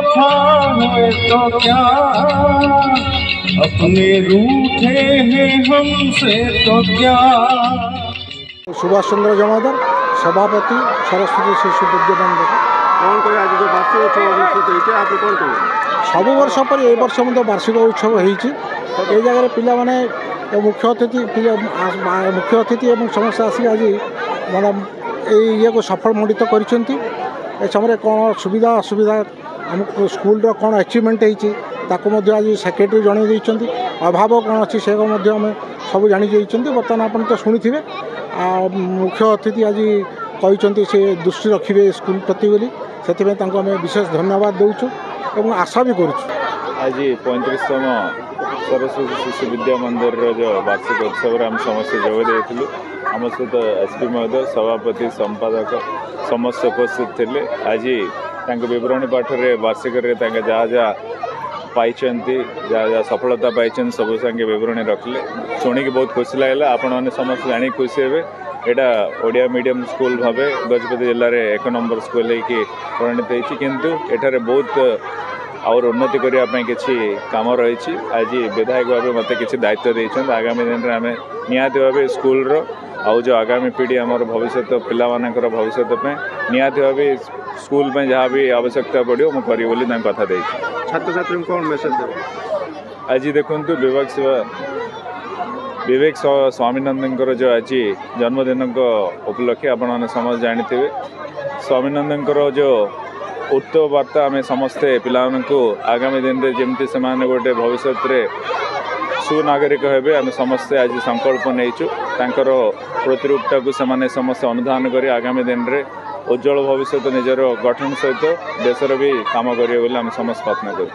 वफा है तो क्या, अपने रूठे हैं हमसे तो क्या। सुभाष चंद्र जमादार, सभापति सरस्वती शिशु विद्या मंदिर। कौन कहे आज जो वार्षिक उत्सव अनुष्ठित होती आप कौन कहे सब वर्ष पर ए वर्ष मध्य वार्षिक उत्सव होती जगह पिलाने मुख्य अतिथि और समस्त आसिक आज मतलब ये को सफल मंडित कर समय कौन सुविधा असुविधा आम स्कूल कौन अचिवमेंट होती आज सेक्रेटरी जन अभाव कौन अच्छी से आम सब जानी बर्तमान आप तो शुणी थे मुख्य अतिथि आज कहते से दृष्टि रखिए स्कूल प्रति बोली से आम विशेष धन्यवाद दूचु और आशा भी करुँ। आज 35तम सरस्वती शिशु विद्या मंदिर जो वार्षिक उत्सव आम समस्त जोग देलु आम सहित एसपी महोदय सभापति संपादक समस्त उपस्थित थे। आज बरणी पाठ में वार्षिक जहाँ जहाँ पाई जहाँ सफलता पाई सब संगे बरणी रखले शुणिक बहुत खुशी लगे। आपण मैंने समस्त जानी खुशी हे यहाँ ओडिया मीडियम स्कूल भाव गजपति जिले में 1 नंबर स्कूल की परिणत होती किंतु एठार बहुत और उन्नति करने किसी कम रही। आज विधायक भाव मत कि दायित्व देते आगामी दिन में आम निहाती भाव स्कूल आउ जो आगामी पीढ़ी आमर भविष्य पिला भविष्य निहाती भाव स्कूल में जहाँ भी आवश्यकता पड़ो मुझे करी कथा दे। छात्र छात्री कौन मेसेज देव आज देखु विवेक स्वामीनंदन जो आज जन्मदिन को उपलक्षे आपण समस्त जानी स्वामीनंदन जो उत्तम वार्ता आम समस्ते पिला आगामी दिन में जमती से गोटे भविष्य सुनागरिक हे आम समस्ते आज संकल्प नहींचु प्रतिरूपटा को समस्त अनुधान कर आगामी दिन में उज्जवल भविष्य निजर गठन सहित देशर भी काम करेंगे समस्त प्रार्थना कर।